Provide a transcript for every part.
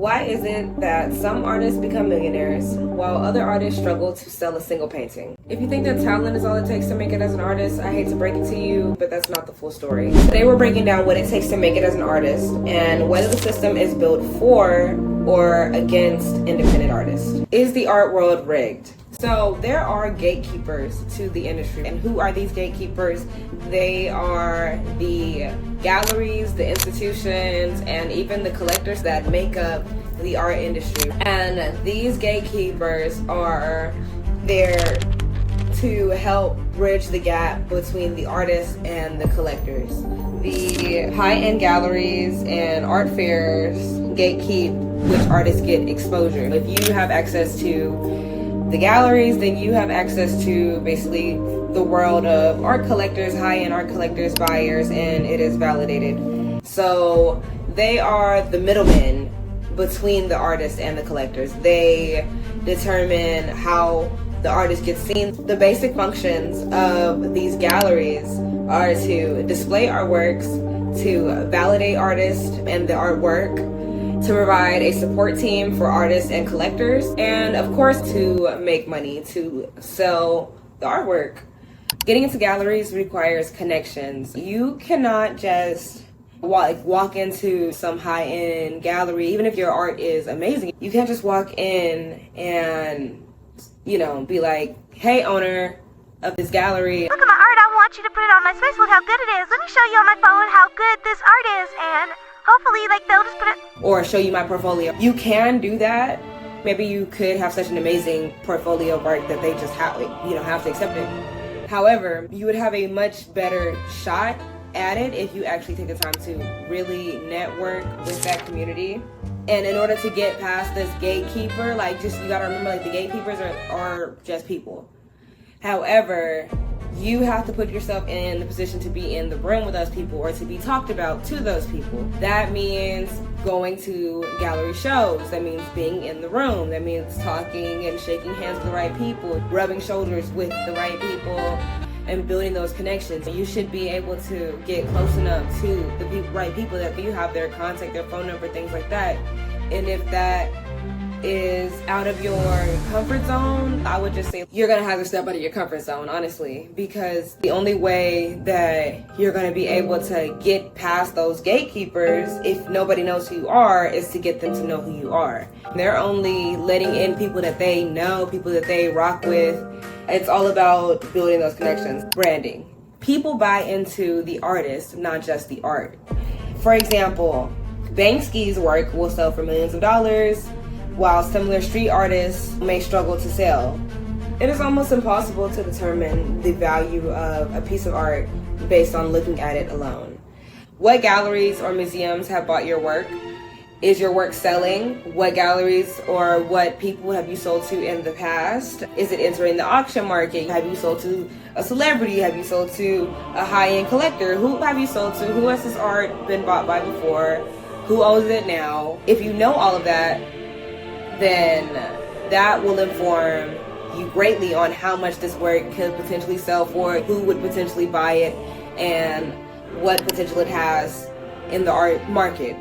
Why is it that some artists become millionaires while other artists struggle to sell a single painting? If you think that talent is all it takes to make it as an artist, I hate to break it to you, but that's not the full story. Today we're breaking down what it takes to make it as an artist and whether the system is built for or against independent artists. Is the art world rigged? So there are gatekeepers to the industry. And who are these gatekeepers? They are the galleries, the institutions, and even the collectors that make up the art industry. And these gatekeepers are there to help bridge the gap between the artists and the collectors. The high-end galleries and art fairs gatekeep which artists get exposure. If you have access to the galleries, then you have access to basically the world of art collectors, high-end art collectors, buyers, and it is validated. So they are the middlemen between the artists and the collectors. They determine how the artist gets seen. The basic functions of these galleries are to display artworks, to validate artists and the artwork, to provide a support team for artists and collectors, and of course to make money, to sell the artwork. Getting into galleries requires connections. You cannot just walk into some high-end gallery, even if your art is amazing. You can't just walk in and, be like, hey, owner of this gallery, look at my art, I want you to put it on my space, look how good it is. Let me show you on my phone how good this art is, and hopefully, they'll just put it... Or show you my portfolio. You can do that. Maybe you could have such an amazing portfolio of art that they just have to accept it. However, you would have a much better shot at it if you actually take the time to really network with that community. And in order to get past this gatekeeper, you gotta remember, the gatekeepers are just people. However, you have to put yourself in the position to be in the room with those people or to be talked about to those people. That means going to gallery shows. That means being in the room. That means talking and shaking hands with the right people, rubbing shoulders with the right people, and building those connections. You should be able to get close enough to the right people that you have their contact, their phone number, things like that. And if that is out of your comfort zone, I would just say you're gonna have to step out of your comfort zone, honestly, because the only way that you're gonna be able to get past those gatekeepers, if nobody knows who you are, is to get them to know who you are. They're only letting in people that they know, people that they rock with. It's all about building those connections. Branding. People buy into the artist, not just the art. For example, Banksy's work will sell for millions of dollars, while similar street artists may struggle to sell. It is almost impossible to determine the value of a piece of art based on looking at it alone. What galleries or museums have bought your work? Is your work selling? What galleries or what people have you sold to in the past? Is it entering the auction market? Have you sold to a celebrity? Have you sold to a high-end collector? Who have you sold to? Who has this art been bought by before? Who owns it now? If you know all of that, then that will inform you greatly on how much this work could potentially sell for, who would potentially buy it, and what potential it has in the art market.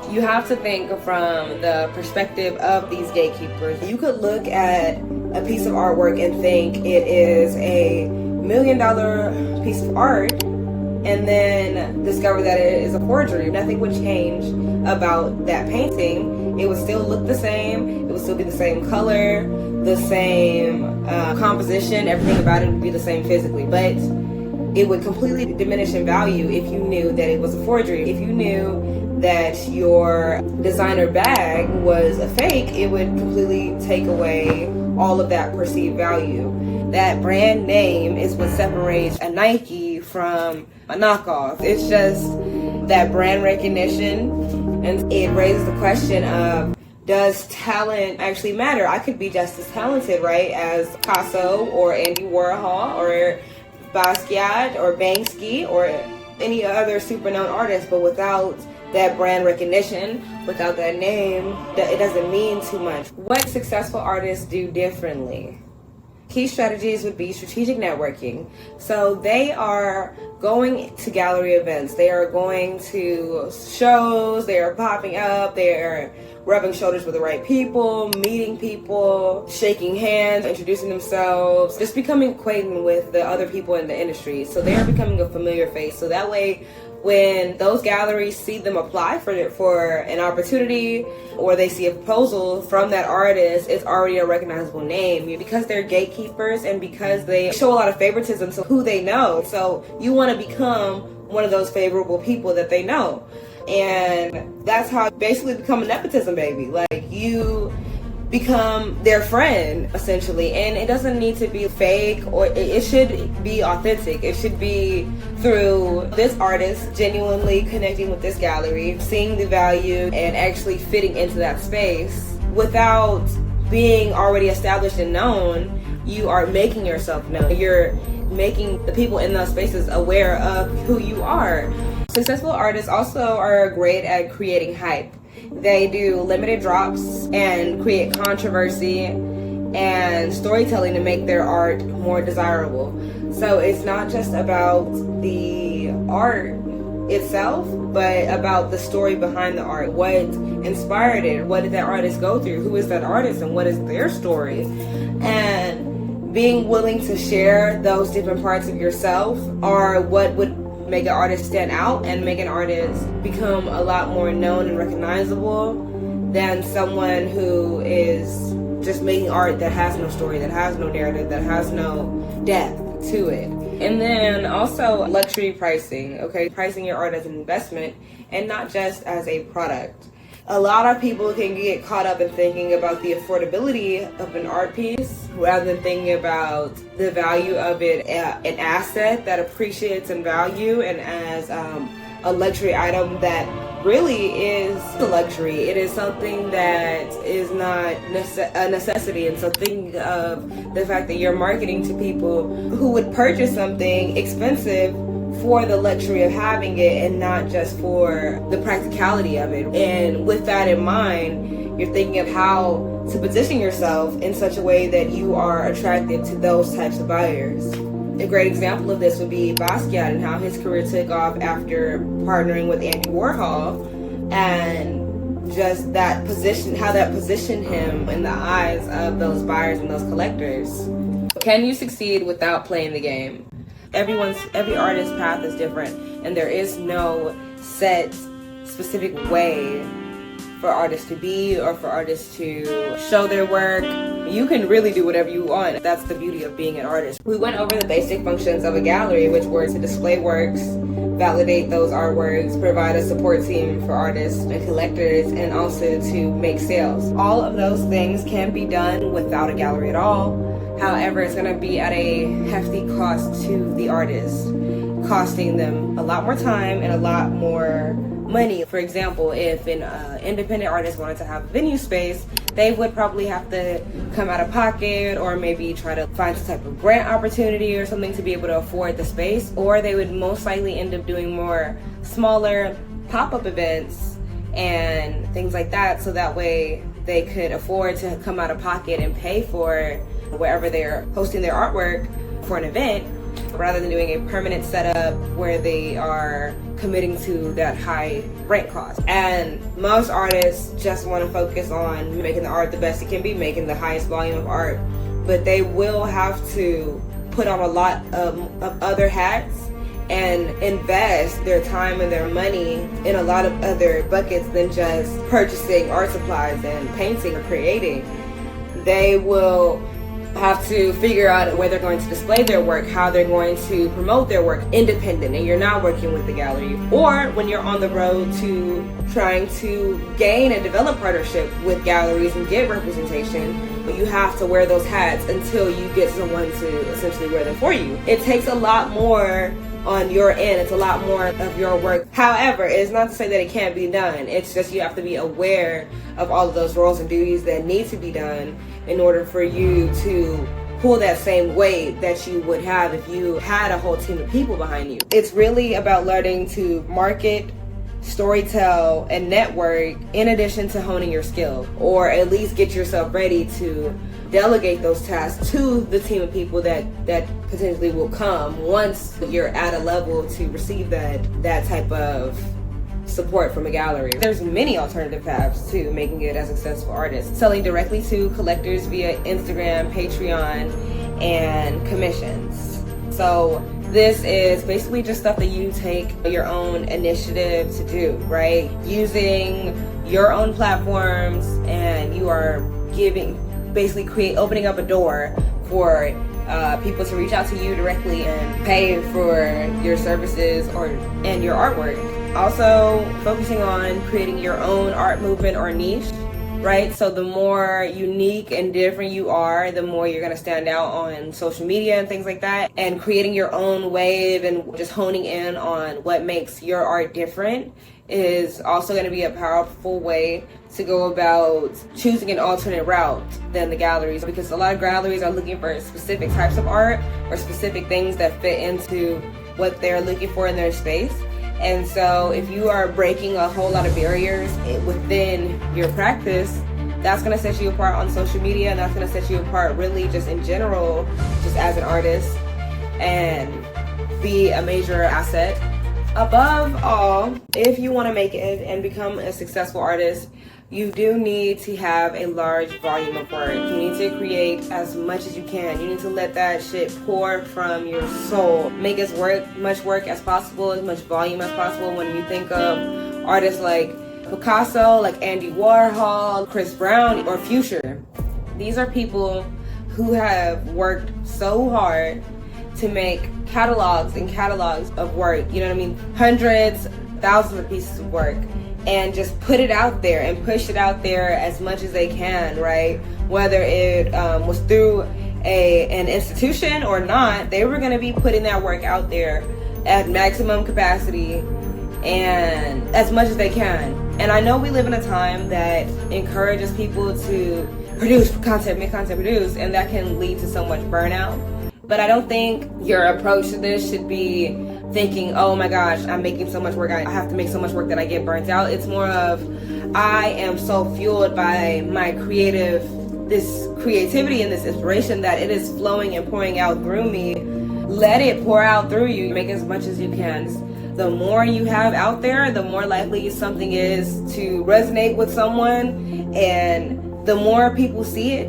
You have to think from the perspective of these gatekeepers. You could look at a piece of artwork and think it is a $1 million piece of art, and then discover that it is a forgery. Nothing would change about that painting. It would still look the same. It would still be the same color, the same composition. Everything about it would be the same physically, but it would completely diminish in value if you knew that it was a forgery. If you knew that your designer bag was a fake, it would completely take away all of that perceived value. That brand name is what separates a Nike from a knockoff. It's just that brand recognition, and it raises the question of, does talent actually matter? I could be just as talented, right, as Picasso or Andy Warhol or Basquiat or Banksy or any other super known artist, but without that brand recognition, without that name, it doesn't mean too much. What successful artists do differently? Key strategies would be strategic networking. So they are going to gallery events, they are going to shows, they are popping up, they are rubbing shoulders with the right people, meeting people, shaking hands, introducing themselves, just becoming acquainted with the other people in the industry. So they are becoming a familiar face. So that way, when those galleries see them apply for an opportunity, or they see a proposal from that artist, it's already a recognizable name because they're gatekeepers and because they show a lot of favoritism to who they know. So you want to become one of those favorable people that they know. And that's how you basically become a nepotism baby. Like, you become their friend, essentially. And it doesn't need to be fake, or it should be authentic. It should be through this artist genuinely connecting with this gallery, seeing the value and actually fitting into that space without being already established and known. You are making yourself known. You're making the people in those spaces aware of who you are. Successful artists also are great at creating hype. They do limited drops and create controversy and storytelling to make their art more desirable. So it's not just about the art itself, but about the story behind the art. What inspired it? What did that artist go through? Who is that artist and what is their story? And being willing to share those different parts of yourself are what would make an artist stand out and make an artist become a lot more known and recognizable than someone who is just making art that has no story, that has no narrative, that has no depth to it. And then also luxury pricing, okay? Pricing your art as an investment and not just as a product. A lot of people can get caught up in thinking about the affordability of an art piece rather than thinking about the value of it, an asset that appreciates in value and as a luxury item that really is a luxury. It is something that is not a necessity. And so think of the fact that you're marketing to people who would purchase something expensive for the luxury of having it and not just for the practicality of it. And with that in mind, you're thinking of how to position yourself in such a way that you are attractive to those types of buyers. A great example of this would be Basquiat and how his career took off after partnering with Andy Warhol, and just that position, how that positioned him in the eyes of those buyers and those collectors. Can you succeed without playing the game? Every artist's path is different, and there is no set specific way for artists to be or for artists to show their work. You can really do whatever you want. That's the beauty of being an artist. We went over the basic functions of a gallery, which were to display works, validate those artworks, provide a support team for artists and collectors, and also to make sales. All of those things can be done without a gallery at all. However, it's going to be at a hefty cost to the artist, costing them a lot more time and a lot more money. For example, if an independent artist wanted to have a venue space, they would probably have to come out of pocket or maybe try to find some type of grant opportunity or something to be able to afford the space, or they would most likely end up doing more smaller pop-up events and things like that, so that way they could afford to come out of pocket and pay for wherever they're hosting their artwork for an event, rather than doing a permanent setup where they are committing to that high rent cost. And most artists just want to focus on making the art the best it can be, making the highest volume of art, but they will have to put on a lot of other hats and invest their time and their money in a lot of other buckets than just purchasing art supplies and painting or creating. They will have to figure out where they're going to display their work, how they're going to promote their work independent, and you're not working with the gallery. Or when you're on the road to trying to gain and develop partnership with galleries and get representation, you have to wear those hats until you get someone to essentially wear them for you. It takes a lot more on your end. It's a lot more of your work. However, it's not to say that it can't be done. It's just you have to be aware of all of those roles and duties that need to be done in order for you to pull that same weight that you would have if you had a whole team of people behind you. It's really about learning to market, storytell, and network in addition to honing your skill, or at least get yourself ready to delegate those tasks to the team of people that potentially will come once you're at a level to receive that type of support from a gallery. There's many alternative paths to making it as a successful artist. Selling directly to collectors via Instagram, Patreon, and commissions. So this is basically just stuff that you take your own initiative to do, right? Using your own platforms, and you are opening up a door for people to reach out to you directly and pay for your services and your artwork. Also, focusing on creating your own art movement or niche, right? So the more unique and different you are, the more you're gonna stand out on social media and things like that. And creating your own wave and just honing in on what makes your art different is also gonna be a powerful way to go about choosing an alternate route than the galleries, because a lot of galleries are looking for specific types of art or specific things that fit into what they're looking for in their space. And so if you are breaking a whole lot of barriers within your practice, that's going to set you apart on social media, and that's going to set you apart really just in general, just as an artist, and be a major asset. Above all, if you want to make it and become a successful artist, you do need to have a large volume of work. You need to create as much as you can. You need to let that shit pour from your soul. Make as much work as possible, as much volume as possible. When you think of artists like Picasso, like Andy Warhol, Chris Brown, or Future, these are people who have worked so hard to make catalogs and catalogs of work, you know what I mean? Hundreds, thousands of pieces of work, and just put it out there and push it out there as much as they can, right? Whether it was through an institution or not, they were gonna be putting that work out there at maximum capacity and as much as they can. And I know we live in a time that encourages people to produce content, make content, produce, and that can lead to so much burnout. But I don't think your approach to this should be thinking, oh my gosh, I'm making so much work, I have to make so much work that I get burnt out. It's more of, I am so fueled by my this creativity and this inspiration that it is flowing and pouring out through me. Let it pour out through you. Make as much as you can. The more you have out there, the more likely something is to resonate with someone, and the more people see it,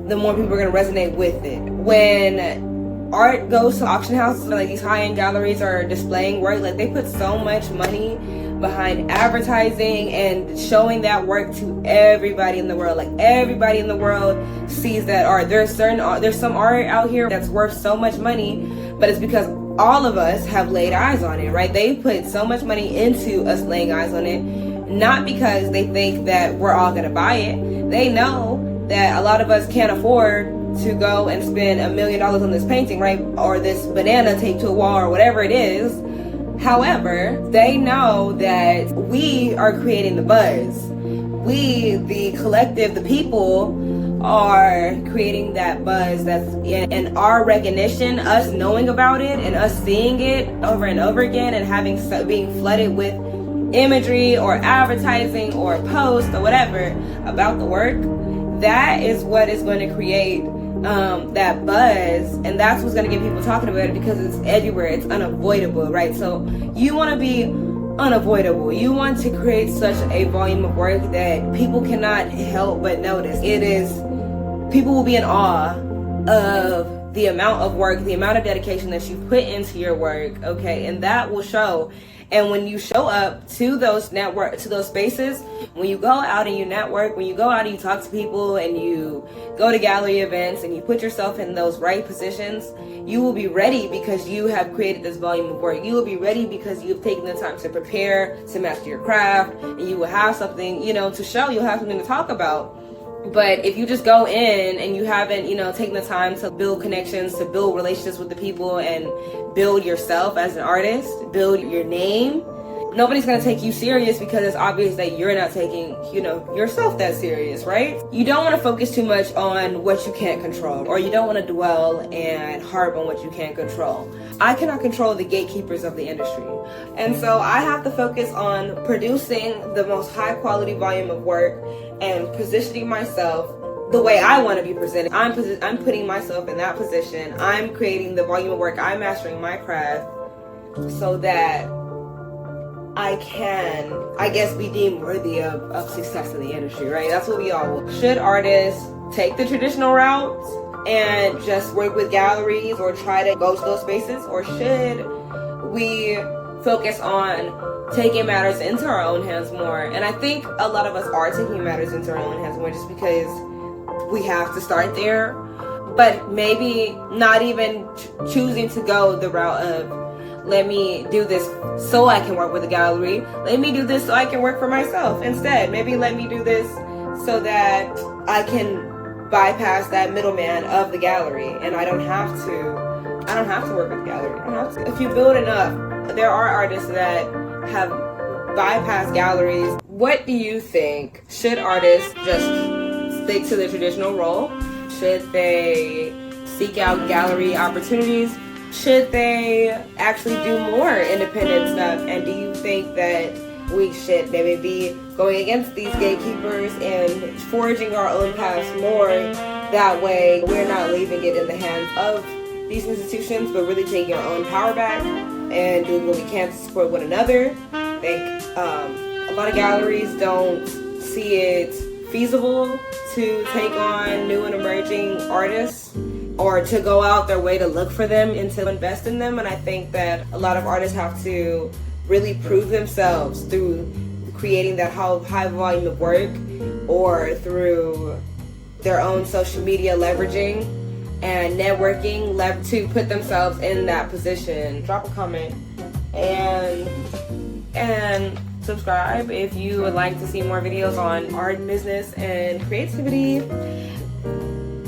the more people are going to resonate with it. When art goes to auction houses, like these high-end galleries are displaying work, like they put so much money behind advertising and showing that work to everybody in the world. Like everybody in the world sees that art. There's some art out here that's worth so much money, but it's because all of us have laid eyes on it, right? They put so much money into us laying eyes on it, not because they think that we're all gonna buy it. They know that a lot of us can't afford to go and spend $1 million on this painting, right? Or this banana taped to a wall, or whatever it is. However, they know that we are creating the buzz. We, the collective, the people, are creating that buzz that's in our recognition, us knowing about it and us seeing it over and over again, and being flooded with imagery or advertising or posts or whatever about the work. That is what is going to create that buzz, and that's what's going to get people talking about it, because it's everywhere, it's unavoidable, right? So you want to be unavoidable. You want to create such a volume of work that people cannot help but notice. People will be in awe of the amount of work, the amount of dedication that you put into your work, okay? And that will show. And when you show up to those spaces, when you go out and you network, when you go out and you talk to people and you go to gallery events and you put yourself in those right positions, you will be ready because you have created this volume of work. You will be ready because you've taken the time to prepare, to master your craft, and you will have something, to show. You'll have something to talk about. But if you just go in and you haven't, taken the time to build connections, to build relationships with the people, and build yourself as an artist, build your name, nobody's gonna take you serious because it's obvious that you're not taking, yourself that serious, right? You don't want to focus too much on what you can't control, or you don't want to dwell and harp on what you can't control. I cannot control the gatekeepers of the industry. And so I have to focus on producing the most high quality volume of work and positioning myself the way I want to be presented. I'm putting myself in that position. I'm creating the volume of work. I'm mastering my craft so that I can, I guess, be deemed worthy of success in the industry, right? That's what we all want. Should artists take the traditional route and just work with galleries or try to go to those spaces? Or should we focus on taking matters into our own hands more? And I think a lot of us are taking matters into our own hands more just because we have to start there. But maybe not even choosing to go the route of, let me do this so I can work with a gallery. Let me do this so I can work for myself instead. Maybe let me do this so that I can bypass that middleman of the gallery, and I don't have to work with the gallery. I don't have to. If you build enough, there are artists that have bypassed galleries. What do you think? Should artists just stick to the traditional role? Should they seek out gallery opportunities? Should they actually do more independent stuff? And do you think that we should maybe be going against these gatekeepers and forging our own paths more? That way we're not leaving it in the hands of these institutions, but really taking our own power back and doing what we can to support one another. I think a lot of galleries don't see it feasible to take on new and emerging artists, or to go out their way to look for them and to invest in them. And I think that a lot of artists have to really prove themselves through creating that high volume of work, or through their own social media leveraging and networking to put themselves in that position. Drop a comment and subscribe if you would like to see more videos on art, business, and creativity.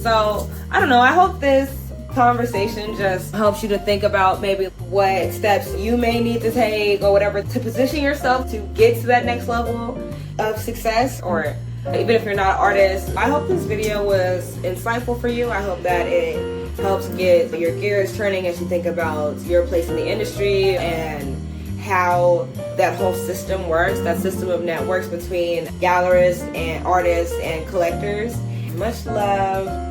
So, I don't know, I hope this conversation just helps you to think about maybe what steps you may need to take or whatever to position yourself to get to that next level of success, or even if you're not an artist. I hope this video was insightful for you. I hope that it helps get your gears turning as you think about your place in the industry and how that whole system works, that system of networks between gallerists and artists and collectors. Much love.